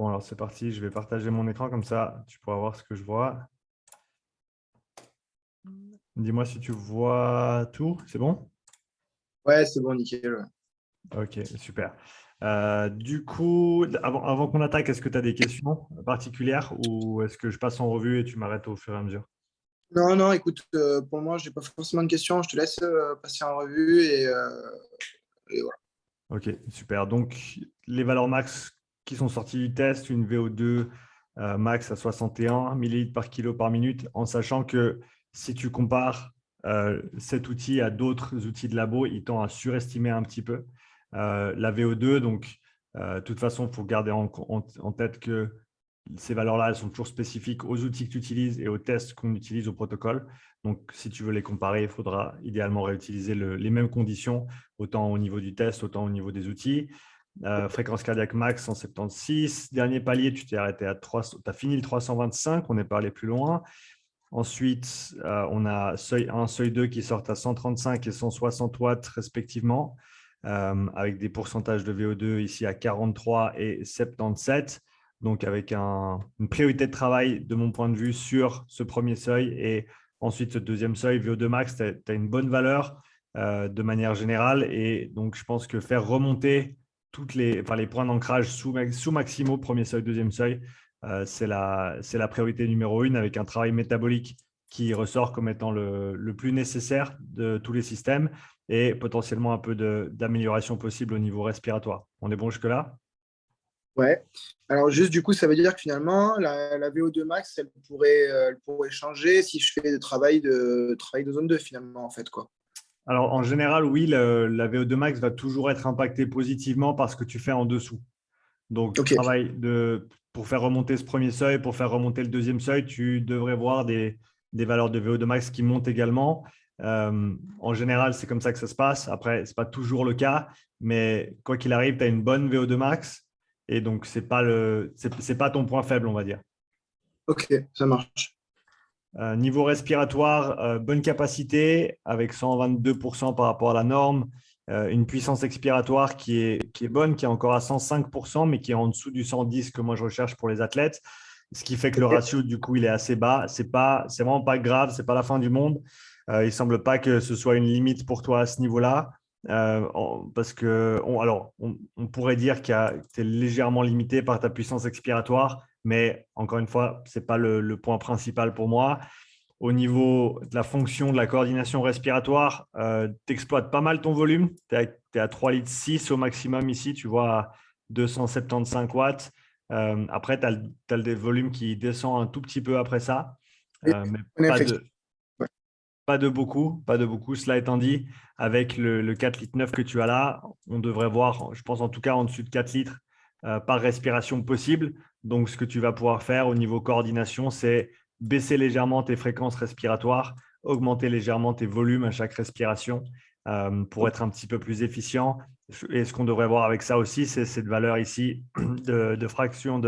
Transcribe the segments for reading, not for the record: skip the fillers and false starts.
Bon, alors c'est parti. Je vais partager mon écran comme ça, tu pourras voir ce que je vois. Dis-moi si tu vois tout. C'est bon? Ouais, c'est bon, nickel. Ouais. Ok, super. Du coup, avant qu'on attaque, est-ce que tu as des questions particulières ou est-ce que je passe en revue et tu m'arrêtes au fur et à mesure? Non, non, écoute, pour le moment, j'ai pas forcément de questions. Je te laisse passer en revue et voilà. Ok, super. Donc, les valeurs max qui sont sorties du test, une VO2 max à 61 millilitres par kilo par minute, en sachant que si tu compares cet outil à d'autres outils de labo, il tend à surestimer un petit peu la VO2. Donc, de toute façon, il faut garder en tête que ces valeurs-là, elles sont toujours spécifiques aux outils que tu utilises et aux tests qu'on utilise au protocole. Donc, si tu veux les comparer, il faudra idéalement réutiliser les mêmes conditions, autant au niveau du test, autant au niveau des outils. Fréquence cardiaque max 176. Dernier palier, tu t'es arrêté à 300, tu as fini le 325, on n'est pas allé plus loin. Ensuite, on a seuil 1, seuil 2 qui sortent à 135 et 160 watts respectivement, avec des pourcentages de VO2 ici à 43 et 77. Donc, avec une priorité de travail de mon point de vue sur ce premier seuil et ensuite ce deuxième seuil, VO2 max, tu as une bonne valeur de manière générale. Et donc, je pense que faire remonter les points d'ancrage sous maximaux, premier seuil, deuxième seuil, c'est la priorité numéro 1 avec un travail métabolique qui ressort comme étant le plus nécessaire de tous les systèmes et potentiellement un peu d'amélioration possible au niveau respiratoire. On est bon jusque-là? Ouais. Alors, juste du coup, ça veut dire que finalement, la VO2 max, elle pourrait changer si je fais travail de zone 2 finalement, en fait, quoi. Alors, en général, oui, la VO2 max va toujours être impactée positivement par ce que tu fais en dessous. Donc, Ok. pour faire remonter ce premier seuil, pour faire remonter le deuxième seuil, tu devrais voir des valeurs de VO2 max qui montent également. En général, c'est comme ça que ça se passe. Après, ce n'est pas toujours le cas, mais quoi qu'il arrive, tu as une bonne VO2 max et donc, ce n'est pas ton point faible, on va dire. Ok, ça marche. Niveau respiratoire, bonne capacité avec 122% par rapport à la norme. Une puissance expiratoire qui est bonne, qui est encore à 105%, mais qui est en dessous du 110 que moi je recherche pour les athlètes. Ce qui fait que le Ok. ratio, du coup, il est assez bas. C'est vraiment pas grave, c'est pas la fin du monde. Il ne semble pas que ce soit une limite pour toi à ce niveau-là. Parce que, on pourrait dire que tu es légèrement limité par ta puissance expiratoire, mais encore une fois, ce n'est pas le point principal pour moi. Au niveau de la fonction de la coordination respiratoire, tu exploites pas mal ton volume. Tu es à 3,6 litres au maximum ici, tu vois, à 275 watts. Après, tu as le volume qui descend un tout petit peu après ça, mais On est effectif. Ouais. pas de beaucoup, pas de beaucoup. Cela étant dit, avec le 4 litres 9 que tu as là, on devrait voir, je pense en tout cas en dessus de 4 litres par respiration possible. Donc, ce que tu vas pouvoir faire au niveau coordination, c'est baisser légèrement tes fréquences respiratoires, augmenter légèrement tes volumes à chaque respiration pour être un petit peu plus efficient. Et ce qu'on devrait voir avec ça aussi, c'est cette valeur ici de fraction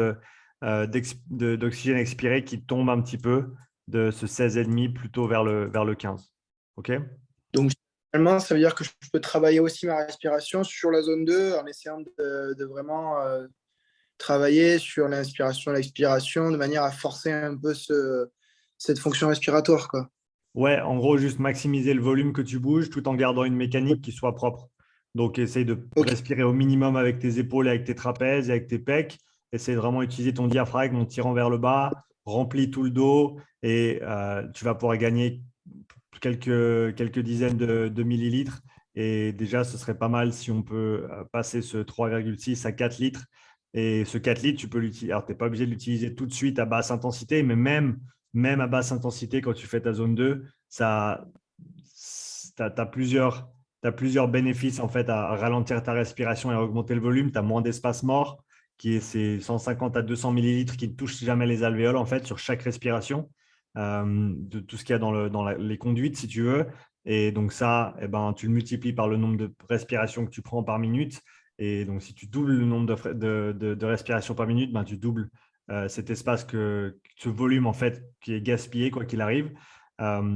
d'oxygène expiré qui tombe un petit peu de ce 16,5 plutôt vers le 15. OK? Donc, finalement, ça veut dire que je peux travailler aussi ma respiration sur la zone 2 en essayant de vraiment travailler sur l'inspiration et l'expiration de manière à forcer un peu cette fonction respiratoire, quoi. Ouais, en gros, juste maximiser le volume que tu bouges tout en gardant une mécanique qui soit propre. Donc, essaye de Ok, respirer au minimum avec tes épaules, avec tes trapèzes et avec tes pecs. Essaye de vraiment utiliser ton diaphragme en tirant vers le bas. Remplis tout le dos et tu vas pouvoir gagner quelques dizaines de millilitres. Et déjà, ce serait pas mal si on peut passer ce 3,6 à 4 litres. Et ce 4 litres, tu peux l'utiliser. Alors, tu n'es pas obligé de l'utiliser tout de suite à basse intensité, mais même à basse intensité, quand tu fais ta zone 2, tu as plusieurs bénéfices en fait, à ralentir ta respiration et à augmenter le volume. Tu as moins d'espace mort, qui est ces 150 à 200 millilitres qui ne touchent jamais les alvéoles en fait, sur chaque respiration, de tout ce qu'il y a dans les conduites, si tu veux. Et donc ça, eh ben, tu le multiplies par le nombre de respirations que tu prends par minute. Et donc, si tu doubles le nombre de respirations par minute, ben, tu doubles cet espace, ce volume en fait qui est gaspillé quoi qu'il arrive.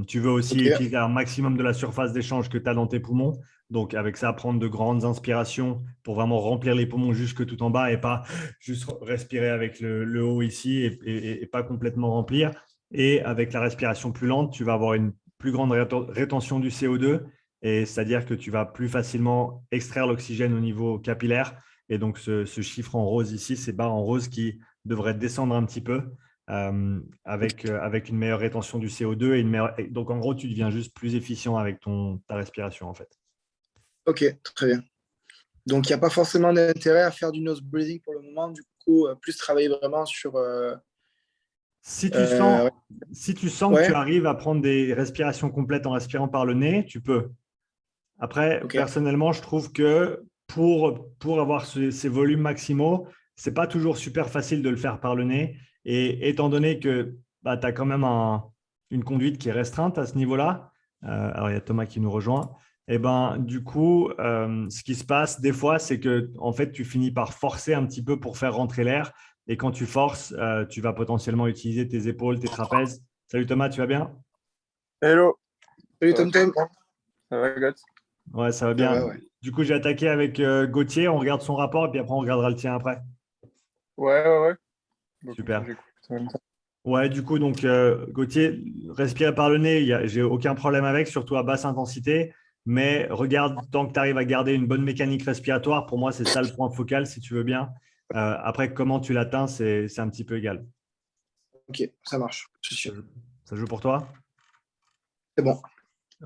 Tu veux aussi ok, utiliser un maximum de la surface d'échange que tu as dans tes poumons. Donc, avec ça, prendre de grandes inspirations pour vraiment remplir les poumons jusque tout en bas et pas juste respirer avec le haut ici et pas complètement remplir. Et avec la respiration plus lente, tu vas avoir une plus grande rétention du CO2, et c'est-à-dire que tu vas plus facilement extraire l'oxygène au niveau capillaire. Et donc, ce chiffre en rose ici, ces barres en rose qui devraient descendre un petit peu avec une meilleure rétention du CO2 et une meilleure. Donc, en gros, tu deviens juste plus efficient avec ta respiration, en fait. Ok, très bien. Donc, il n'y a pas forcément d'intérêt à faire du nose breathing pour le moment. Du coup, plus travailler vraiment sur. Si tu Euh, sens, si tu sens que tu ouais, arrives à prendre des respirations complètes en respirant par le nez, tu peux. Après, ok. personnellement, je trouve que pour avoir ces volumes maximaux, c'est pas toujours super facile de le faire par le nez. Et étant donné que bah, tu as quand même une conduite qui est restreinte à ce niveau-là, alors il y a Thomas qui nous rejoint, et ben, du coup, ce qui se passe des fois, c'est que en fait, tu finis par forcer un petit peu pour faire rentrer l'air. Et quand tu forces, tu vas potentiellement utiliser tes épaules, tes trapèzes. Salut Thomas, tu vas bien? Hello, Salut ça va Tom Tom. ça va, Goth? Ouais, ça va Ça bien. va, ouais. Du coup, j'ai attaqué avec Gauthier. On regarde son rapport et puis après, on regardera le tien après. Ouais, ouais, ouais. Bon, comme ça, Super. j'écoute en même temps. Ouais, du coup, donc, Gauthier, respirer par le nez, j'ai aucun problème avec, surtout à basse intensité. Mais regarde, tant que tu arrives à garder une bonne mécanique respiratoire, pour moi, c'est ça le point focal, si tu veux bien. Après, comment tu l'atteins, c'est un petit peu égal. Ok, ça marche. Je suis Ça sûr. joue ça joue pour toi? C'est bon.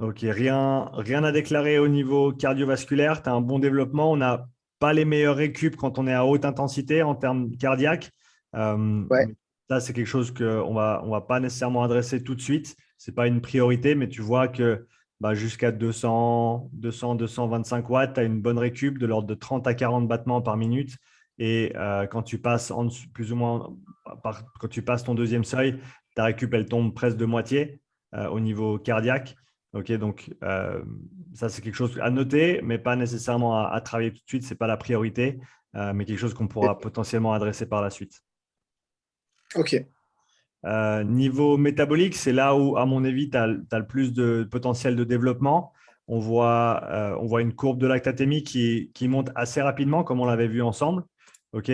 Ok, rien à déclarer au niveau cardiovasculaire. Tu as un bon développement. On n'a pas les meilleurs récup quand on est à haute intensité en termes cardiaques. Ouais, Mais ça, c'est quelque chose qu'on va pas nécessairement adresser tout de suite. Ce n'est pas une priorité, mais tu vois que bah, jusqu'à 200, 225 watts, tu as une bonne récup de l'ordre de 30 à 40 battements par minute. Et quand tu passes en dessous, plus ou moins, quand tu passes ton deuxième seuil, ta récup, elle tombe presque de moitié au niveau cardiaque. Ok, donc ça, c'est quelque chose à noter, mais pas nécessairement à travailler tout de suite. Ce n'est pas la priorité, mais quelque chose qu'on pourra potentiellement adresser par la suite. ok. Niveau métabolique, c'est là où, à mon avis, tu as le plus de potentiel de développement. On voit une courbe de lactatémie qui monte assez rapidement, comme on l'avait vu ensemble. Ok,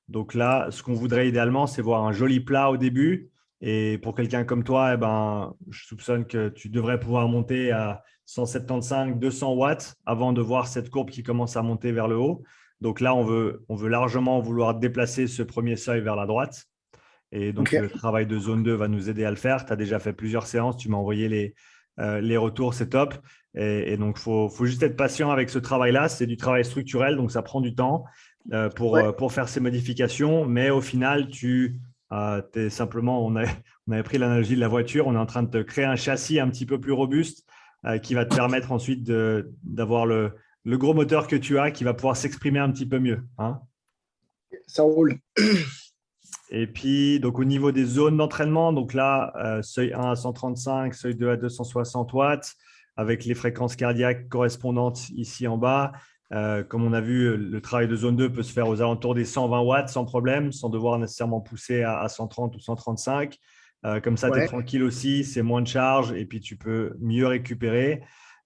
donc là, ce qu'on voudrait idéalement, c'est voir un joli plat au début. Et pour quelqu'un comme toi, eh ben, je soupçonne que tu devrais pouvoir monter à 175, 200 watts avant de voir cette courbe qui commence à monter vers le haut. Donc là, on veut largement vouloir déplacer ce premier seuil vers la droite. Et donc, Ok. le travail de zone 2 va nous aider à le faire. Tu as déjà fait plusieurs séances, tu m'as envoyé les retours, c'est top. Et donc, il faut juste être patient avec ce travail-là. C'est du travail structurel, donc ça prend du temps Ouais, pour faire ces modifications. Mais au final, es simplement, on avait pris l'analogie de la voiture, on est en train de te créer un châssis un petit peu plus robuste qui va te permettre ensuite d'avoir le gros moteur que tu as qui va pouvoir s'exprimer un petit peu mieux. Hein. ça roule. Et puis, donc, au niveau des zones d'entraînement, donc là, seuil 1 à 135, seuil 2 à 260 watts, avec les fréquences cardiaques correspondantes ici en bas. Comme on a vu, le travail de zone 2 peut se faire aux alentours des 120 watts sans problème, sans devoir nécessairement pousser à 130 ou 135. Comme ça, tu es Ouais, tranquille aussi, c'est moins de charge et puis tu peux mieux récupérer.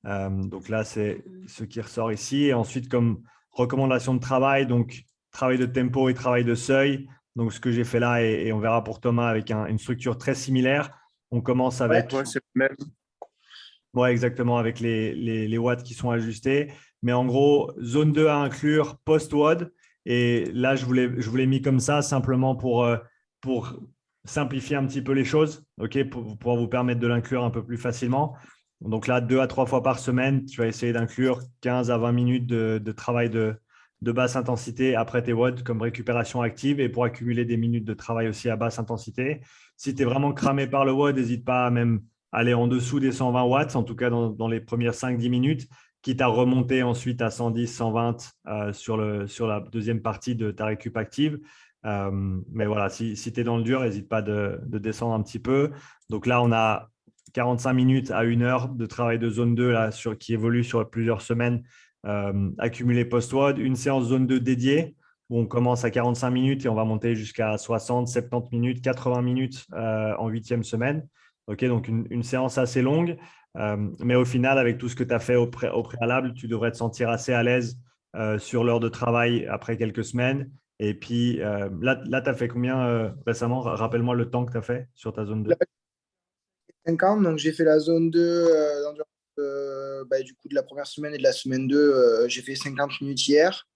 Donc là, c'est ce qui ressort ici. Et ensuite, comme recommandation de travail, donc travail de tempo et travail de seuil. Donc, ce que j'ai fait là, et on verra pour Thomas avec une structure très similaire. On commence ouais. avec, Ouais, c'est le même. ouais, exactement, avec les watts qui sont ajustés. Mais en gros, zone 2 à inclure post-WOD. Et là, je vous l'ai mis comme ça simplement pour simplifier un petit peu les choses, ok, pour pouvoir vous permettre de l'inclure un peu plus facilement. Donc là, 2 à 3 fois par semaine, tu vas essayer d'inclure 15 à 20 minutes de travail de basse intensité après tes WOD comme récupération active et pour accumuler des minutes de travail aussi à basse intensité. Si tu es vraiment cramé par le WOD, n'hésite pas à même aller en dessous des 120 watts, en tout cas dans les premières 5-10 minutes, quitte à remonter ensuite à 110, 120 sur la deuxième partie de ta récup active. Mais voilà, si tu es dans le dur, n'hésite pas de descendre un petit peu. Donc là, on a 45 minutes à 1 heure de travail de zone 2 là, qui évolue sur plusieurs semaines accumulé post-WOD. Une séance zone 2 dédiée où on commence à 45 minutes et on va monter jusqu'à 60, 70 minutes, 80 minutes en 8e semaine. Ok, donc une séance assez longue. Mais au final, avec tout ce que tu as fait au préalable, tu devrais te sentir assez à l'aise sur l'heure de travail après quelques semaines. Et puis là tu as fait combien récemment? Rappelle-moi le temps que tu as fait sur ta zone Là, 2. 50, donc j'ai fait la zone 2 du coup de la première semaine et de la semaine 2, j'ai fait 50 minutes hier.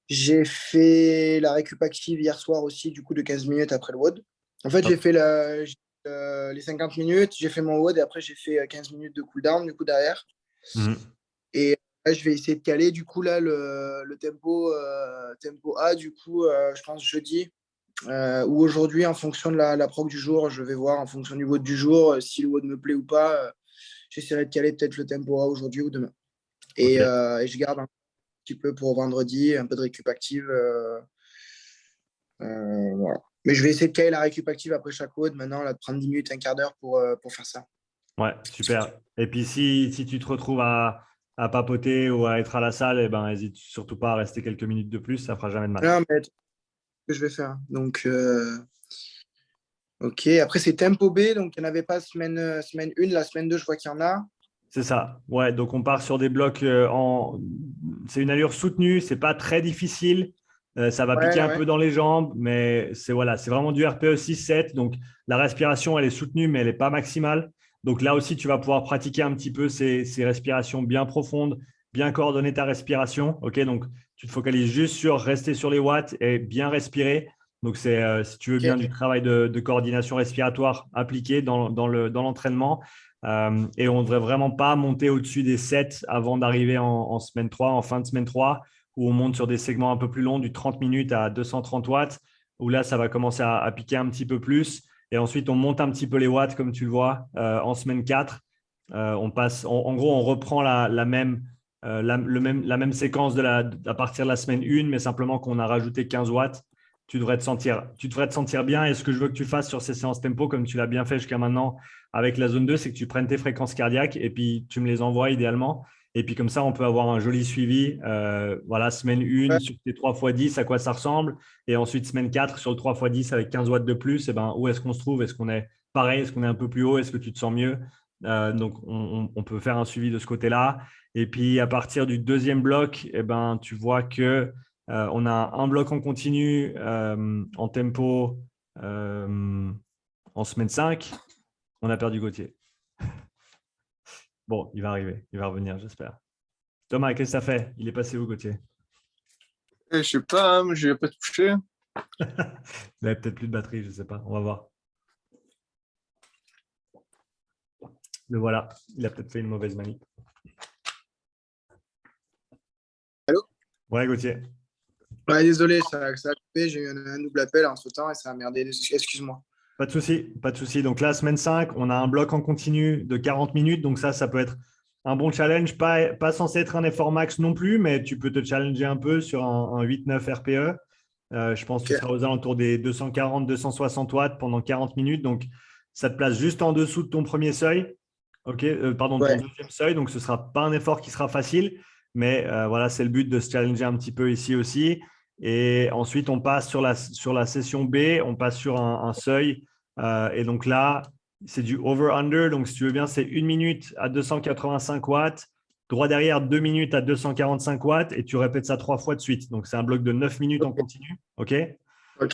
J'ai fait la récup active hier soir aussi, du coup de 15 minutes après le WOD. En fait, j'ai Top. fait les 50 minutes, j'ai fait mon WOD et après j'ai fait 15 minutes de cooldown du coup derrière. Mhm. Et là, je vais essayer de caler du coup là le tempo A du coup, je pense jeudi. Ou aujourd'hui, en fonction de la proc du jour, je vais voir en fonction du WOD du jour, si le WOD me plaît ou pas. J'essaierai de caler peut-être le tempo A aujourd'hui ou demain. Ok. Et je garde un petit peu pour vendredi, un peu de récup active. Voilà. Mais je vais essayer de caler la récup active après chaque WOD maintenant, là, de prendre 10 minutes, un quart d'heure pour faire ça. Ouais, super. Et puis si tu te retrouves à papoter ou à être à la salle, eh ben, n'hésite surtout pas à rester quelques minutes de plus, ça fera jamais de mal. Non, mais c'est ce que je vais faire. Donc, ok. Après, c'est tempo B, donc il n'y en avait pas semaine 1. La semaine 2, je vois qu'il y en a. C'est ça. Ouais, donc on part sur des blocs c'est une allure soutenue, c'est pas très difficile. Ça va piquer Ouais, un ouais. peu dans les jambes, mais c'est vraiment du RPE 6-7. Donc la respiration, elle est soutenue, mais elle n'est pas maximale. Donc là aussi, tu vas pouvoir pratiquer un petit peu ces respirations bien profondes, bien coordonner ta respiration. Ok, donc tu te focalises juste sur rester sur les watts et bien respirer. Donc c'est, si tu veux bien, Ok. du travail de coordination respiratoire appliqué dans l'entraînement. Et on ne devrait vraiment pas monter au-dessus des 7 avant d'arriver en semaine 3, en fin de semaine 3, où on monte sur des segments un peu plus longs, du 30 minutes à 230 watts, où là, ça va commencer à piquer un petit peu plus. Et ensuite, on monte un petit peu les watts, comme tu le vois, en semaine 4. On passe, en gros, on reprend la même séquence à partir de la semaine 1, mais simplement qu'on a rajouté 15 watts. Tu devrais te sentir bien. Et ce que je veux que tu fasses sur ces séances tempo, comme tu l'as bien fait jusqu'à maintenant, avec la zone 2, c'est que tu prennes tes fréquences cardiaques et puis tu me les envoies idéalement. Et puis comme ça, on peut avoir un joli suivi. Voilà, semaine 1 Ouais, sur tes 3 x 10, à quoi ça ressemble. Et ensuite, semaine 4 sur le 3 x 10 avec 15 watts de plus. Et ben, où est-ce qu'on se trouve? Est-ce qu'on est pareil? Est-ce qu'on est un peu plus haut? Est-ce que tu te sens mieux? Donc, on peut faire un suivi de ce côté-là. Et puis, à partir du deuxième bloc, eh ben, tu vois que on a un bloc en continu en tempo en semaine 5. On a perdu Gauthier. Bon, il va arriver, il va revenir, j'espère. Thomas, qu'est-ce que ça fait? Il est passé où, Gauthier? Je sais pas, hein, je vais pas toucher. Il avait peut-être plus de batterie, je ne sais pas. On va voir. Le voilà. Il a peut-être fait une mauvaise manip. allô? Ouais, Gauthier. Ouais, désolé, ça a coupé. J'ai eu un double appel entre-temps et ça a merdé. Excuse-moi. Pas de souci, pas de souci. Donc là, semaine 5, on a un bloc en continu de 40 minutes. Donc ça peut être un bon challenge. Pas censé être un effort max non plus, mais tu peux te challenger un peu sur un 8-9 RPE. Je pense que tu seras Ok. aux alentours des 240-260 watts pendant 40 minutes. Donc, ça te place juste en dessous de ton premier seuil. OK, pardon, de ton Ouais. deuxième seuil. Donc, ce ne sera pas un effort qui sera facile. Mais voilà, c'est le but de se challenger un petit peu ici aussi. Et ensuite, on passe sur la session B, on passe sur un seuil. Et donc là, c'est du over-under. Donc, si tu veux bien, c'est 1 minute à 285 watts. Droit derrière, 2 minutes à 245 watts. Et tu répètes ça 3 fois de suite. Donc, c'est un bloc de 9 minutes en Ok. continu. OK? Ok.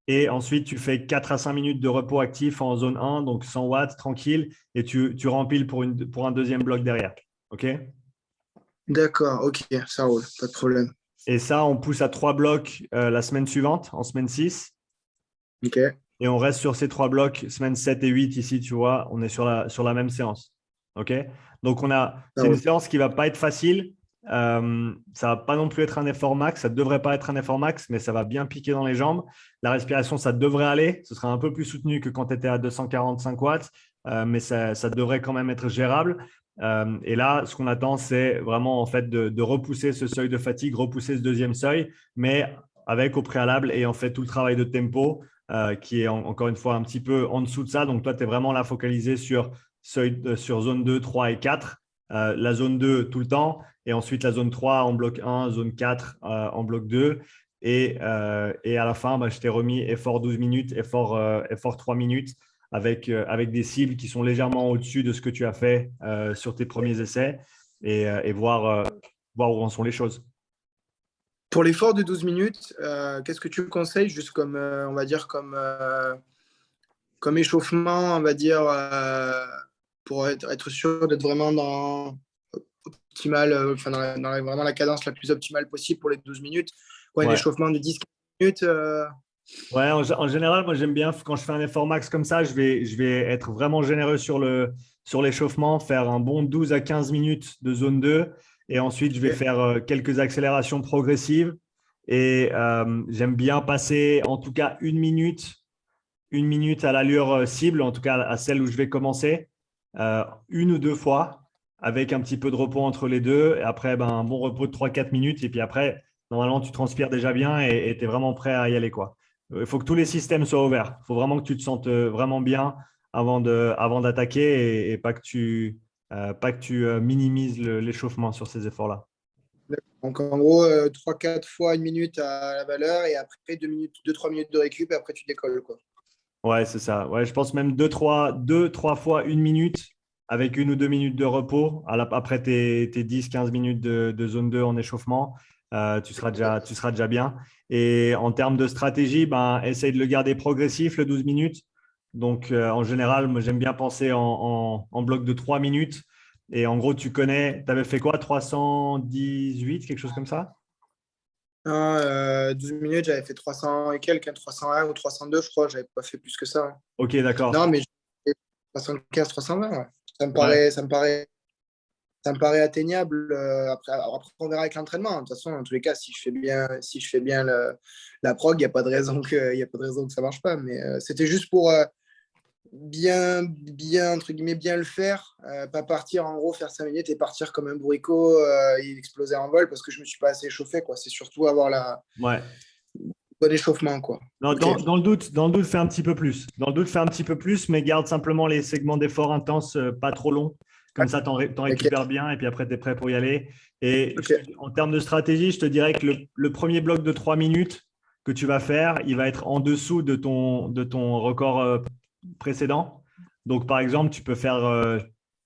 Et ensuite, tu fais 4 à 5 minutes de repos actif en zone 1, donc 100 watts, tranquille. Et tu rempiles pour un deuxième bloc derrière. OK? D'accord. Ok. Ça roule. Pas de problème. Et ça, on pousse à 3 blocs la semaine suivante, en semaine 6. Ok. Et on reste sur ces 3 blocs, semaine 7 et 8 ici, tu vois, on est sur la même séance. OK? Donc, Ça c'est une roule. séance qui ne va pas être facile. Ça ne va pas non plus être un effort max. Ça ne devrait pas être un effort max, mais ça va bien piquer dans les jambes. La respiration, ça devrait aller. Ce sera un peu plus soutenu que quand tu étais à 245 watts, mais ça devrait quand même être gérable. Et là, ce qu'on attend, c'est vraiment en fait de repousser ce seuil de fatigue, repousser ce deuxième seuil, mais avec au préalable ayant fait tout le travail de tempo qui est encore une fois un petit peu en dessous de ça. Donc, toi, tu es vraiment là focalisé sur zone 2, 3 et 4. La zone 2 tout le temps et ensuite la zone 3 en bloc 1, zone 4 en bloc 2. Et à la fin, je t'ai remis effort 12 minutes, effort 3 minutes avec des cibles qui sont légèrement au-dessus de ce que tu as fait sur tes premiers essais et voir où en sont les choses. Pour l'effort de 12 minutes, qu'est-ce que tu conseilles, juste comme, on va dire, comme échauffement, on va dire, pour être sûr d'être vraiment dans optimal, vraiment la cadence la plus optimale possible pour les 12 minutes. Ouais, un Ouais. échauffement de 10-15 minutes. Ouais, en général, moi j'aime bien quand je fais un effort max comme ça, je vais être vraiment généreux sur l'échauffement, faire un bon 12 à 15 minutes de zone 2 et ensuite je vais Ok. faire quelques accélérations progressives et j'aime bien passer en tout cas une minute à l'allure cible, en tout cas à celle où je vais commencer, une ou deux fois avec un petit peu de repos entre les deux et après ben, un bon repos de 3-4 minutes et puis après, normalement tu transpires déjà bien et tu es vraiment prêt à y aller quoi. Il faut que tous les systèmes soient ouverts. Il faut vraiment que tu te sentes vraiment bien avant d'attaquer et pas que tu minimises l'échauffement sur ces efforts-là. Donc, en gros, 3-4 fois une minute à la valeur et après 2-3 minutes de récup et après tu décolles, quoi. Ouais, c'est ça. Ouais, je pense même deux, trois fois une minute avec une ou 2 minutes de repos après tes 10-15 minutes de zone 2 en échauffement. Tu seras déjà bien. Et en termes de stratégie, ben, essaye de le garder progressif, le 12 minutes. Donc, en général, moi, j'aime bien penser en bloc de 3 minutes. Et en gros, tu connais, tu avais fait quoi? 318, quelque chose comme ça? 12 minutes, j'avais fait 300 et quelques, hein, 301 ou 302, je crois. J'avais pas fait plus que ça, hein. Ok, d'accord. Non, mais j'ai fait 75, 320, ouais. Ça me Ouais. paraît, ça me paraît, ça me paraît atteignable. Après, on verra avec l'entraînement. De toute façon, dans tous les cas, si je fais bien la prog, il n'y a pas de raison il y a pas de raison que ça marche pas. Mais c'était juste pour bien, entre guillemets, bien le faire. Pas partir, en gros, faire 5 minutes et partir comme un bourricot et exploser en vol parce que je me suis pas assez échauffé, quoi. C'est surtout avoir la Ouais. bon échauffement, quoi. Non, Ok. dans le doute, fais un petit peu plus. Dans le doute, fais un petit peu plus, mais garde simplement les segments d'effort intenses, pas trop longs. Comme ça, t'en Ok. récupères bien et puis après, tu es prêt pour y aller. Et Ok. en termes de stratégie, je te dirais que le premier bloc de 3 minutes que tu vas faire, il va être en dessous de ton record précédent. Donc, par exemple, tu peux faire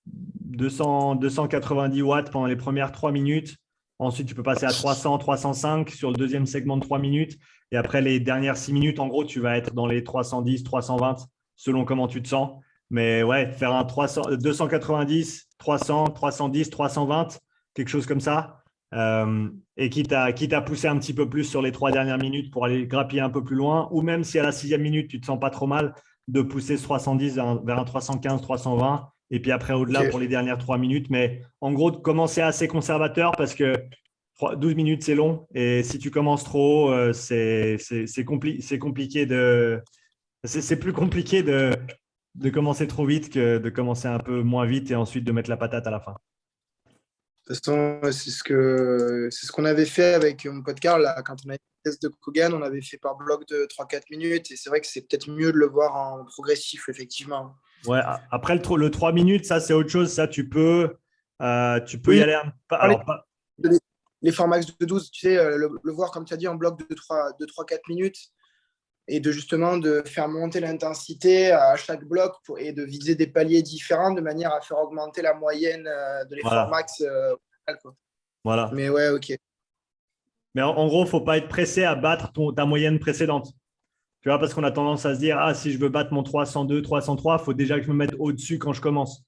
290 watts pendant les premières 3 minutes. Ensuite, tu peux passer à 300, 305 sur le deuxième segment de 3 minutes. Et après les dernières 6 minutes, en gros, tu vas être dans les 310, 320 selon comment tu te sens. Mais ouais, faire un 290, 300, 310, 320, quelque chose comme ça. Et quitte à pousser un petit peu plus sur les 3 dernières minutes pour aller grappiller un peu plus loin, ou même si à la 6e minute, tu ne te sens pas trop mal, de pousser ce 310 vers un 315, 320, et puis après au-delà Ok. pour les dernières 3 minutes. Mais en gros, de commencer assez conservateur parce que 12 minutes, c'est long. Et si tu commences trop haut, c'est compliqué c'est plus compliqué de commencer trop vite que de commencer un peu moins vite et ensuite de mettre la patate à la fin. De toute façon, c'est ce qu'on avait fait avec mon pote Karl, là, quand on avait fait le test de Kogan, on avait fait par bloc de 3-4 minutes. Et c'est vrai que c'est peut-être mieux de le voir en progressif, effectivement. Ouais, après le 3 minutes, ça, c'est autre chose. Ça, tu peux y Oui, aller alors, pas, les formats max de 12, tu sais, le voir, comme tu as dit, en bloc de 3-4 minutes et justement de faire monter l'intensité à chaque bloc et de viser des paliers différents de manière à faire augmenter la moyenne de l'effort voilà, max. Quoi. voilà. Mais ouais, ok. Mais en gros, il ne faut pas être pressé à battre ta moyenne précédente. Tu vois, parce qu'on a tendance à se dire, ah, si je veux battre mon 302, 303, il faut déjà que je me mette au-dessus quand je commence.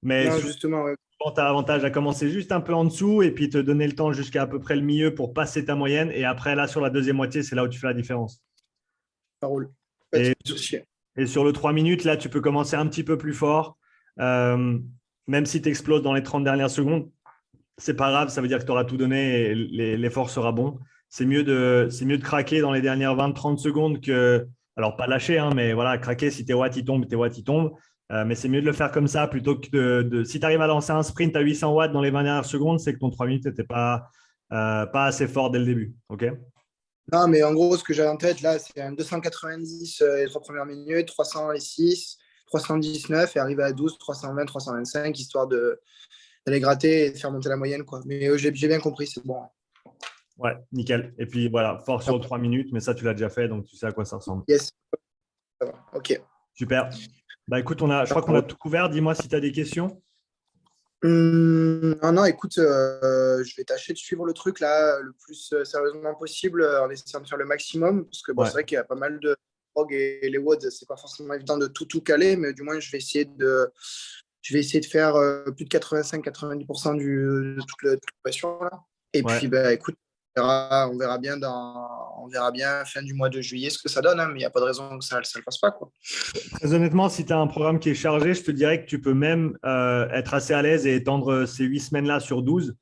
Mais Non, souvent, justement, ouais, tu as avantage à commencer juste un peu en dessous et puis te donner le temps jusqu'à à peu près le milieu pour passer ta moyenne. Et après, là, sur la deuxième moitié, c'est là où tu fais la différence. ça roule. Pas de Et, souci. et sur le 3 minutes, là, tu peux commencer un petit peu plus fort. Euh, Même si tu exploses dans les 30 dernières secondes, c'est pas grave, ça veut dire que tu auras tout donné et l'effort sera bon. C'est mieux de craquer dans les dernières 20-30 secondes que, alors pas lâcher, hein, mais voilà, craquer si tes watts ils tombent, tes watts ils tombent. Mais c'est mieux de le faire comme ça plutôt que si tu arrives à lancer un sprint à 800 watts dans les 20 dernières secondes, c'est que ton 3 minutes n'était pas assez fort dès le début. OK? Non, mais en gros, ce que j'avais en tête, là, c'est un 290 les 3 premières minutes, 300 les 6, 319 et arriver à 12, 320, 325, histoire d'aller gratter et de faire monter la moyenne, quoi. Mais j'ai bien compris, c'est bon. Ouais, nickel. Et puis voilà, fort Ah, sur 3 minutes, mais ça, tu l'as déjà fait, donc tu sais à quoi ça ressemble. yes, ça va. Ok. Super. Bah, écoute, je crois qu'on a tout couvert. Dis-moi si tu as des questions. Non, non, écoute, je vais tâcher de suivre le truc là le plus sérieusement possible en essayant de faire le maximum parce que bon, Ouais. c'est vrai qu'il y a pas mal de prog et les WOD, c'est pas forcément évident de tout caler, mais du moins je vais essayer de faire plus de 85-90% de toute la pression là. Et Ouais. puis, bah, écoute, on verra bien fin du mois de juillet ce que ça donne, hein, mais il n'y a pas de raison que ça ne le fasse pas, quoi. Très honnêtement, si tu as un programme qui est chargé, je te dirais que tu peux même être assez à l'aise et étendre ces 8 semaines-là sur 12.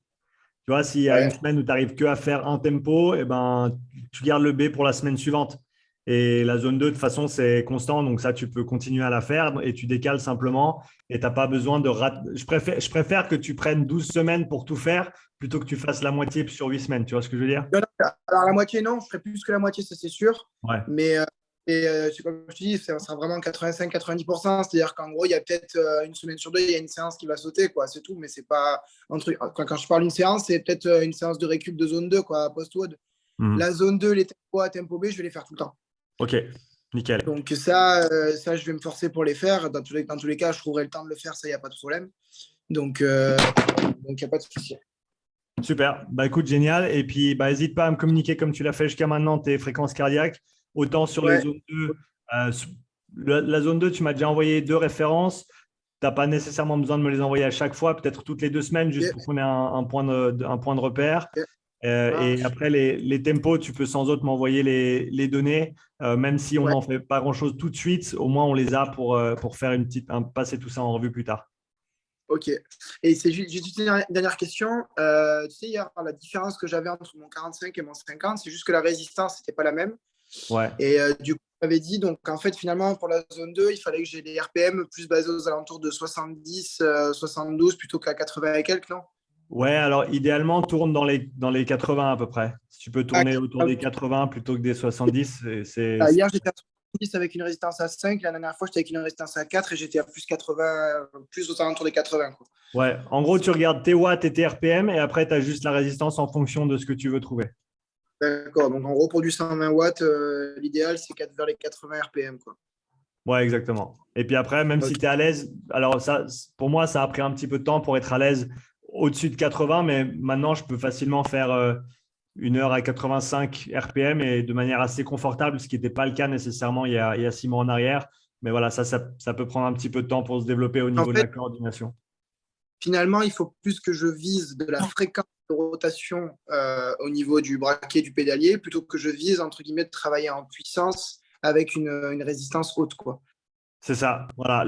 Tu vois, s'il y a une Ouais, semaine où tu n'arrives que à faire un tempo, eh ben, tu gardes le B pour la semaine suivante. Et la zone 2, de toute façon, c'est constant. Donc ça, tu peux continuer à la faire et tu décales simplement. Et tu n'as pas besoin de rater. Je préfère que tu prennes 12 semaines pour tout faire plutôt que tu fasses la moitié sur 8 semaines. Tu vois ce que je veux dire? non, non, alors la moitié, non, je ferai plus que la moitié, ça c'est sûr. Ouais. Mais c'est comme je te dis, ça sera vraiment 85-90%. C'est-à-dire qu'en gros, il y a peut-être une semaine sur deux, il y a une séance qui va sauter, quoi. C'est tout. Mais c'est pas un truc. Quand je parle d'une séance, c'est peut-être une séance de récup de zone 2, quoi, post-WOD. Mhm. La zone 2, les tempos A, tempo B, je vais les faire tout le temps. OK, nickel. Donc ça, je vais me forcer pour les faire. Dans tous les cas, je trouverai le temps de le faire, ça, il n'y a pas de problème. Donc, il n'y a pas de souci. Super. Bah, écoute, génial. Et puis, bah, n'hésite pas à me communiquer comme tu l'as fait jusqu'à maintenant, tes fréquences cardiaques. Autant sur les Ouais, zones 2. La zone 2, tu m'as déjà envoyé 2 références. Tu n'as pas nécessairement besoin de me les envoyer à chaque fois, peut-être toutes les 2 semaines, juste ok, pour qu'on ait un point de repère. ok, ça Et marche. après, les tempos, tu peux sans autre m'envoyer les données. Même si on Ouais. n'en fait pas grand-chose tout de suite, au moins on les a pour faire passer tout ça en revue plus tard. Ok. Et c'est juste une dernière question. Tu sais, hier, la différence que j'avais entre mon 45 et mon 50, c'est juste que la résistance n'était pas la même. Ouais. Et du coup, j'avais dit, donc en fait, finalement, pour la zone 2, il fallait que j'ai des RPM plus basés aux alentours de 70, 72 plutôt qu'à 80 et quelques, non? Ouais, alors idéalement, tourne dans les 80 à peu près. Si tu peux Ah, tourner autour des 80 plutôt que des 70, hier, j'étais à 70 avec une résistance à 5. La dernière fois, j'étais avec une résistance à 4 et j'étais à plus 80, plus aux alentours des 80, quoi. ouais. En gros, tu regardes tes watts et tes RPM et après, tu as juste la résistance en fonction de ce que tu veux trouver. D'accord. Donc, en gros, pour du 120 watts, l'idéal, c'est vers les 80 RPM, quoi. Ouais, exactement. Et puis après, même si Ok. tu es à l'aise, alors ça, pour moi, ça a pris un petit peu de temps pour être à l'aise au-dessus de 80, mais maintenant, je peux facilement faire 1 heure à 85 RPM et de manière assez confortable, ce qui n'était pas le cas nécessairement il y a 6 mois en arrière. Mais voilà, ça peut prendre un petit peu de temps pour se développer au En niveau de la fait, coordination. finalement, il faut plus que je vise de la fréquence de rotation au niveau du braquet du pédalier plutôt que je vise, entre guillemets, de travailler en puissance avec une résistance haute, quoi. C'est ça. Voilà.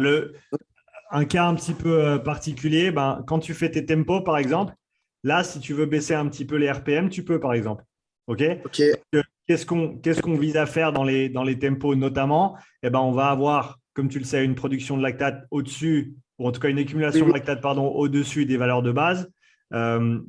Un cas un petit peu particulier, ben, quand tu fais tes tempos, par exemple, là, si tu veux baisser un petit peu les RPM, tu peux, par exemple. OK? Ok. Qu'est-ce qu'on vise à faire dans les tempos notamment? Eh ben, on va avoir, comme tu le sais, une production de lactate au-dessus, ou en tout cas une accumulation de Oui, lactate, pardon, au-dessus des valeurs de base,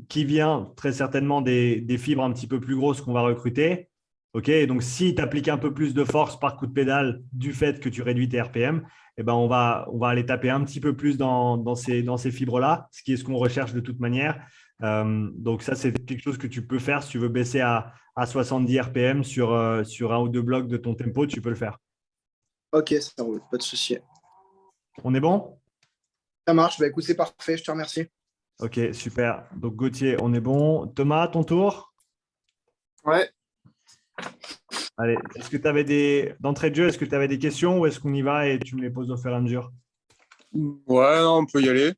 qui vient très certainement des fibres un petit peu plus grosses qu'on va recruter. OK? Et donc, si tu appliques un peu plus de force par coup de pédale du fait que tu réduis tes RPM, eh ben, on va aller taper un petit peu plus dans ces fibres-là, ce qui est ce qu'on recherche de toute manière. Donc ça, c'est quelque chose que tu peux faire si tu veux baisser à 70 RPM sur un ou deux blocs de ton tempo, tu peux le faire. ok, ça roule, pas de souci. On est bon? Ça marche, bah, écoute, c'est parfait, je te remercie. Ok, super. Donc Gauthier, on est bon. Thomas, ton tour? Ouais. Allez, d'entrée de jeu, est-ce que tu avais des questions ou est-ce qu'on y va et tu me les poses au fur et à mesure? Ouais, non, on peut y aller.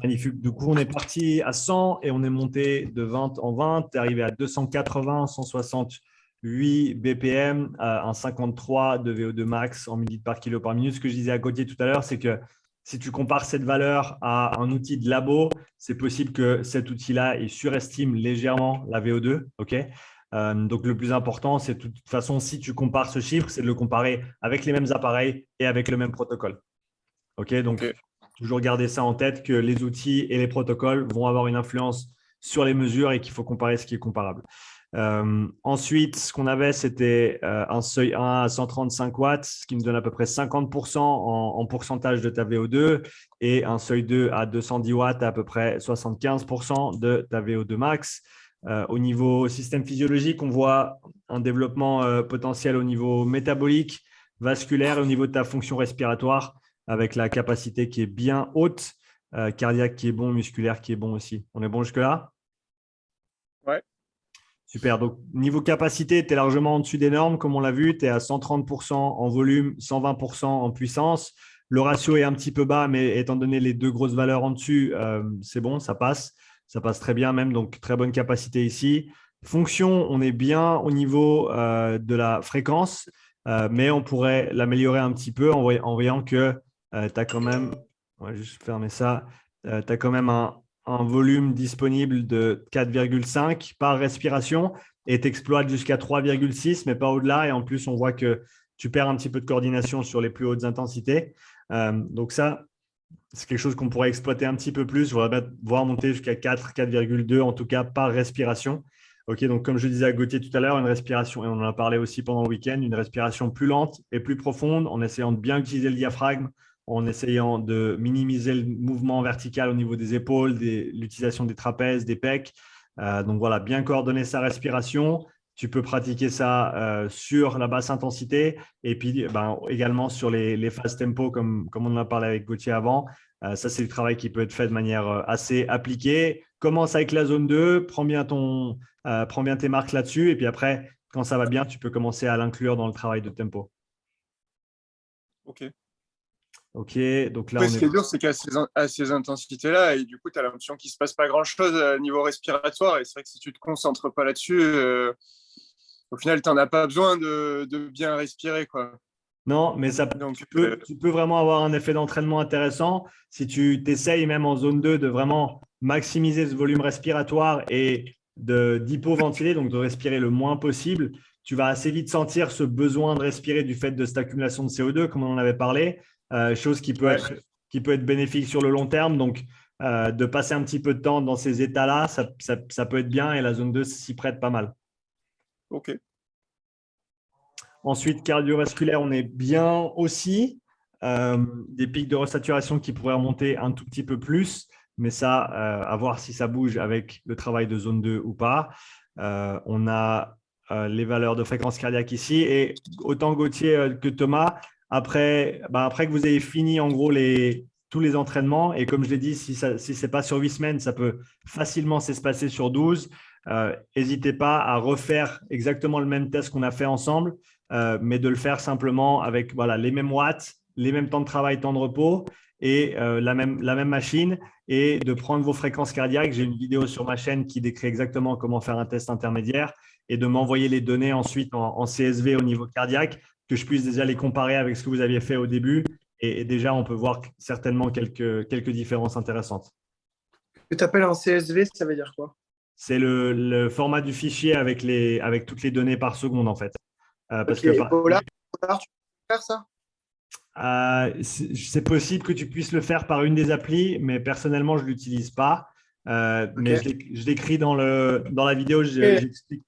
Magnifique. Du coup, on est parti à 100 et on est monté de 20 en 20. Tu es arrivé à 280, 168 BPM, un 53 de VO2 max en millilitres par kilo par minute. Ce que je disais à Gauthier tout à l'heure, c'est que si tu compares cette valeur à un outil de labo, c'est possible que cet outil-là il surestime légèrement la VO2. OK? Donc, le plus important, c'est de toute façon, si tu compares ce chiffre, c'est de le comparer avec les mêmes appareils et avec le même protocole. OK? Donc, Ok. toujours garder ça en tête que les outils et les protocoles vont avoir une influence sur les mesures et qu'il faut comparer ce qui est comparable. Ensuite, ce qu'on avait, c'était un seuil 1 à 135 watts, ce qui nous donne à peu près 50% en pourcentage de ta VO2 et un seuil 2 à 210 watts à peu près 75% de ta VO2 max. Au niveau système physiologique, on voit un développement potentiel au niveau métabolique vasculaire et au niveau de ta fonction respiratoire avec la capacité qui est bien haute, cardiaque qui est bon, musculaire qui est bon aussi. On est bon jusque-là? Ouais. Super. Donc, niveau capacité, tu es largement en dessus des normes, comme on l'a vu. Tu es à 130% en volume, 120% en puissance. Le ratio est un petit peu bas, mais étant donné les deux grosses valeurs en dessus, c'est bon, ça passe. Ça passe très bien même, donc très bonne capacité ici. Fonction, on est bien au niveau de la fréquence, mais on pourrait l'améliorer un petit peu en voyant que tu as quand même, on va juste fermer ça, tu as quand même un volume disponible de 4,5 par respiration et tu exploites jusqu'à 3,6, mais pas au-delà. Et en plus, on voit que tu perds un petit peu de coordination sur les plus hautes intensités. Donc ça, c'est quelque chose qu'on pourrait exploiter un petit peu plus. Je voudrais voir monter jusqu'à 4, 4,2 en tout cas par respiration. Ok, donc comme je disais à Gauthier tout à l'heure, une respiration, et on en a parlé aussi pendant le week-end, une respiration plus lente et plus profonde en essayant de bien utiliser le diaphragme, en essayant de minimiser le mouvement vertical au niveau des épaules, l'utilisation des trapèzes, des pecs. Donc voilà, bien coordonner sa respiration. Tu peux pratiquer ça sur la basse intensité et puis également sur les phases tempo comme on en a parlé avec Gauthier avant. Ça, c'est du travail qui peut être fait de manière assez appliquée. Commence avec la zone 2, prends bien tes marques là-dessus et puis après, quand ça va bien, tu peux commencer à l'inclure dans le travail de tempo. Ok. Ok, donc là, Après, ce qui est dur, c'est qu'à ces intensités-là, et du coup, tu as l'impression qu'il ne se passe pas grand-chose à niveau respiratoire. Et c'est vrai que si tu ne te concentres pas là-dessus, au final, tu n'en as pas besoin de bien respirer, quoi. Non, mais Donc, tu peux vraiment avoir un effet d'entraînement intéressant si tu t'essayes même en zone 2 de vraiment maximiser ce volume respiratoire et d'hypoventiler, donc de respirer le moins possible. Tu vas assez vite sentir ce besoin de respirer du fait de cette accumulation de CO2, comme on en avait parlé, chose qui peut être bénéfique sur le long terme. Donc, de passer un petit peu de temps dans ces états-là, ça peut être bien et la zone 2 s'y prête pas mal. ok. Ensuite, cardiovasculaire, on est bien aussi. Des pics de resaturation qui pourraient remonter un tout petit peu plus, mais ça, à voir si ça bouge avec le travail de zone 2 ou pas. On a les valeurs de fréquence cardiaque ici. Et autant Gauthier que Thomas, après que vous ayez fini en gros tous les entraînements, et comme je l'ai dit, si ce n'est pas sur 8 semaines, ça peut facilement s'espacer sur 12. N'hésitez pas à refaire exactement le même test qu'on a fait ensemble, mais de le faire simplement avec les mêmes watts, les mêmes temps de travail, temps de repos et la même machine, et de prendre vos fréquences cardiaques. J'ai une vidéo sur ma chaîne qui décrit exactement comment faire un test intermédiaire et de m'envoyer les données ensuite en CSV au niveau cardiaque, que je puisse déjà les comparer avec ce que vous aviez fait au début. Et déjà, on peut voir certainement quelques différences intéressantes. Que tu appelles un CSV, ça veut dire quoi? C'est le format du fichier avec toutes les données par seconde, en fait. Parce okay. que Polar, tu peux faire ça? C'est possible que tu puisses le faire par une des applis, mais personnellement, je ne l'utilise pas. Mais je l'écris dans la vidéo, j'explique.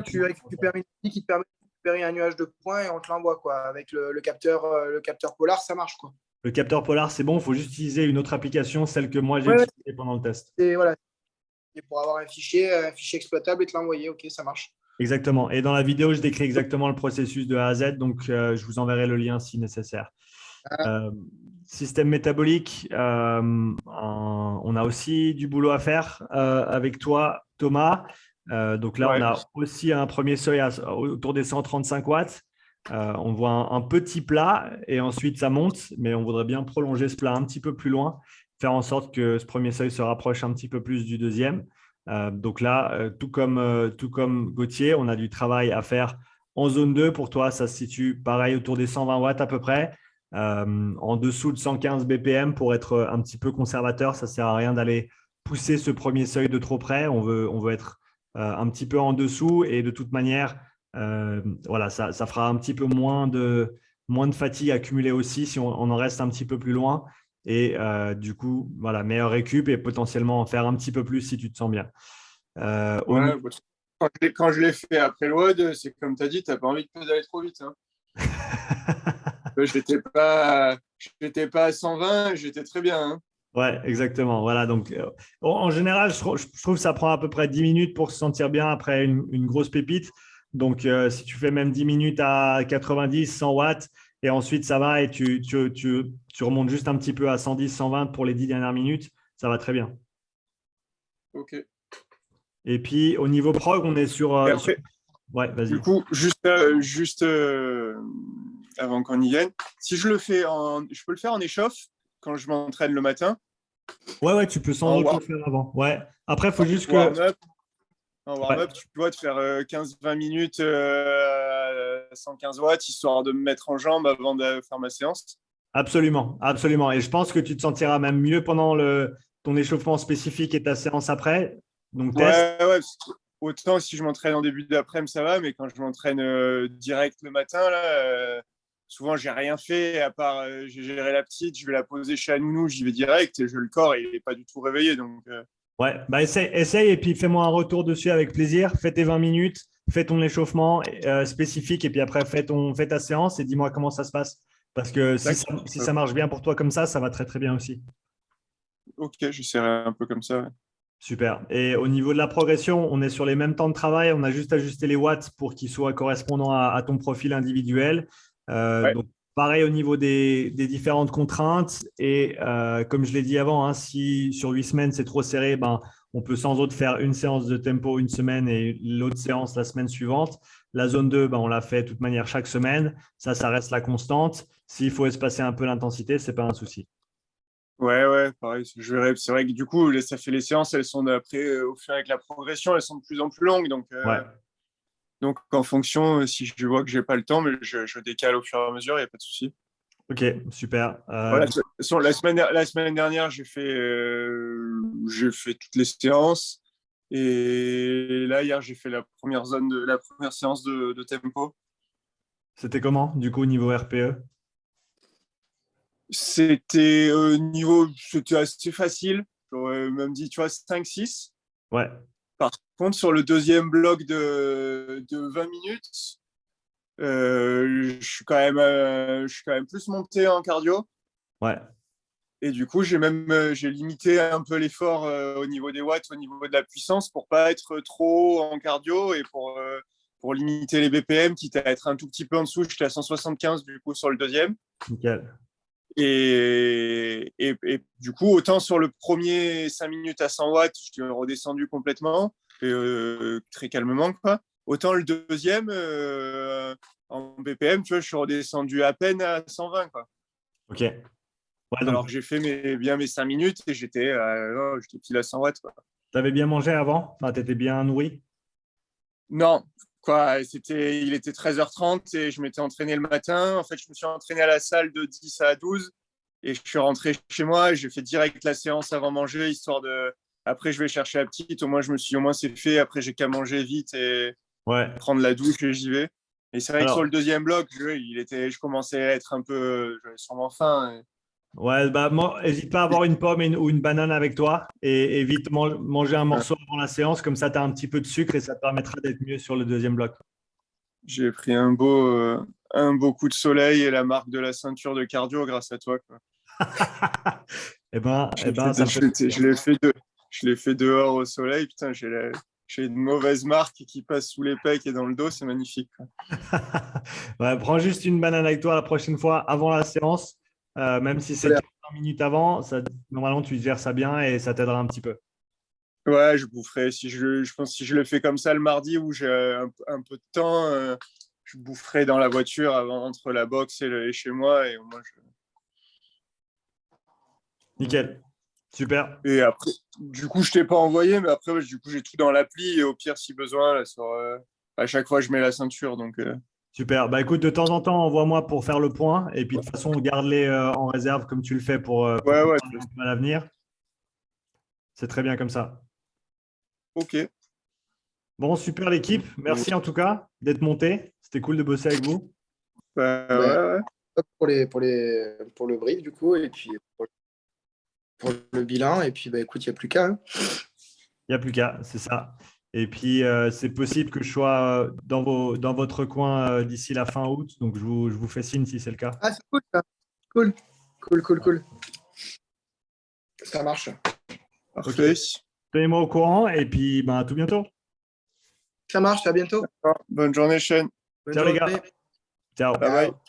Tu récupères une appli qui te permet de récupérer un nuage de points et on te l'envoie, quoi. Avec le capteur Polar, ça marche, quoi. Le capteur Polar, c'est bon, il faut juste utiliser une autre application, celle que moi j'ai utilisée pendant le test. Et voilà. Et pour avoir un fichier exploitable et te l'envoyer, ok, ça marche. Exactement. Et dans la vidéo, je décris exactement le processus de A à Z, donc je vous enverrai le lien si nécessaire. Système métabolique, on a aussi du boulot à faire avec toi, Thomas. Donc là, on a aussi un premier seuil autour des 135 watts. On voit un petit plat et ensuite ça monte, mais on voudrait bien prolonger ce plat un petit peu plus loin, faire en sorte que ce premier seuil se rapproche un petit peu plus du deuxième. Donc là, tout comme Gauthier, on a du travail à faire en zone 2. Pour toi, ça se situe pareil autour des 120 watts à peu près, en dessous de 115 BPM pour être un petit peu conservateur. Ça ne sert à rien d'aller pousser ce premier seuil de trop près. On veut être un petit peu en dessous et de toute manière, ça fera un petit peu moins de fatigue accumulée aussi si on en reste un petit peu plus loin. Et du coup, meilleure récup et potentiellement en faire un petit peu plus si tu te sens bien. Quand je l'ai fait après le WOD, c'est comme tu as dit, tu n'as pas envie d'aller trop vite. Hein. Je n'étais pas à 120, j'étais très bien. Hein. Ouais, exactement. Voilà, donc, en général, je trouve que ça prend à peu près 10 minutes pour se sentir bien après une grosse pépite. Donc, si tu fais même 10 minutes à 90, 100 watts, Et ensuite, ça va et tu remontes juste un petit peu à 110, 120 pour les 10 dernières minutes. Ça va très bien. Ok. Et puis, au niveau prog, on est sur… Et après, Ouais, vas-y. du coup, juste avant qu'on y vienne, si je peux le faire en échauffe quand je m'entraîne le matin. Ouais, tu peux sans doute le faire avant. Ouais. Après, il faut juste que… En warm-up, tu peux te faire 15-20 minutes 115 watts, histoire de me mettre en jambe avant de faire ma séance. Absolument, absolument. Et je pense que tu te sentiras même mieux pendant ton échauffement spécifique et ta séance après. Donc, test. Ouais. Autant si je m'entraîne en début d'après-midi, ça va, mais quand je m'entraîne direct le matin, là, souvent, j'ai rien fait à part j'ai géré la petite, je vais la poser chez Anounou, j'y vais direct et le corps, il n'est pas du tout réveillé. Donc, Ouais, bah essaye et puis fais-moi un retour dessus avec plaisir. Fais tes 20 minutes, fais ton échauffement spécifique et puis après, fais ta séance et dis-moi comment ça se passe. Parce que si ça marche bien pour toi comme ça va très, très bien aussi. Ok, j'essaierai un peu comme ça. Ouais. Super. Et au niveau de la progression, on est sur les mêmes temps de travail. On a juste ajusté les watts pour qu'ils soient correspondants à ton profil individuel. Ouais. Donc, pareil au niveau des différentes contraintes. Et comme je l'ai dit avant, hein, si sur 8 semaines, c'est trop serré, on peut sans autre faire une séance de tempo une semaine et l'autre séance la semaine suivante. La zone 2, on l'a fait de toute manière chaque semaine. Ça reste la constante. S'il faut espacer un peu l'intensité, ce n'est pas un souci. Ouais, pareil, je verrai. C'est vrai que du coup, ça fait les séances, elles sont après, au fur et avec la progression, elles sont de plus en plus longues. Ouais. Donc en fonction, si je vois que j'ai pas le temps, mais je décale au fur et à mesure, il n'y a pas de souci. Ok, super. Voilà, la semaine dernière, j'ai fait toutes les séances. Et là, hier, j'ai fait la première séance de tempo. C'était comment, du coup, au niveau RPE? C'était c'était assez facile. J'aurais même dit, tu vois, 5-6. Ouais. Par contre, sur le deuxième bloc de 20 minutes, je suis quand même plus monté en cardio. Ouais. Et du coup, j'ai limité un peu l'effort au niveau des watts, au niveau de la puissance, pour pas être trop en cardio et pour limiter les BPM, quitte à être un tout petit peu en dessous. J'étais à 175 du coup sur le deuxième. Nickel. Et du coup, autant sur le premier 5 minutes à 100 watts, je suis redescendu complètement, très calmement, quoi. Autant le deuxième, en BPM, tu vois, je suis redescendu à peine à 120, quoi. Ok. Ouais, Alors donc, que j'ai fait bien mes 5 minutes et j'étais pile à 100 watts, quoi. tu avais bien mangé avant? Enfin, tu étais bien nourri? Non, quoi, il était 13h30 et je m'étais entraîné le matin. En fait, je me suis entraîné à la salle de 10 à 12 et je suis rentré chez moi. J'ai fait direct la séance avant manger, histoire de. Après, je vais chercher la petite. Au moins, c'est fait. Après, j'ai qu'à manger vite et Ouais. prendre la douche et j'y vais. Et c'est vrai que sur Alors, le deuxième bloc, je commençais à être un peu. J'avais sûrement faim. ouais, moi, n'hésite pas à avoir une pomme ou une banane avec toi et vite manger un morceau avant la séance. Comme ça, tu as un petit peu de sucre et ça te permettra d'être mieux sur le deuxième bloc. J'ai pris un beau coup de soleil et la marque de la ceinture de cardio grâce à toi, quoi. Ça me fait plaisir. Je l'ai fait dehors au soleil. Putain, j'ai une mauvaise marque qui passe sous les pecs et dans le dos. C'est magnifique, quoi. Ouais, prends juste une banane avec toi la prochaine fois avant la séance. Même si c'est 15 minutes avant, normalement, tu gères ça bien et ça t'aidera un petit peu. Ouais, je boufferai. Je pense que si je le fais comme ça le mardi où j'ai un peu de temps, je boufferai dans la voiture entre la boxe et chez moi. Et moi, Nickel. Super. Et après, du coup, je t'ai pas envoyé, mais après, du coup, j'ai tout dans l'appli. Et au pire, si besoin, là, à chaque fois, je mets la ceinture. Donc, Super. Bah écoute, de temps en temps, envoie-moi pour faire le point. Et puis de toute façon, garde-les en réserve comme tu le fais pour ouais. préparer un peu à l'avenir. C'est très bien comme ça. Ok. Bon, super l'équipe. Merci en tout cas d'être monté. C'était cool de bosser avec vous. Bah, Ben, ouais. pour le brief, du coup, et puis pour le bilan. Et puis, écoute, il n'y a plus qu'à, hein. Il n'y a plus qu'à, c'est ça. Et puis, c'est possible que je sois dans votre coin d'ici la fin août. Donc, je vous fais signe si c'est le cas. Ah, c'est cool, ça. Cool. Ça marche. Parfait. Tenez-moi au courant et puis à tout bientôt. Ça marche, à bientôt. Bonne journée, Shane. Bonne Ciao les journée. gars. Ciao. Bye bye.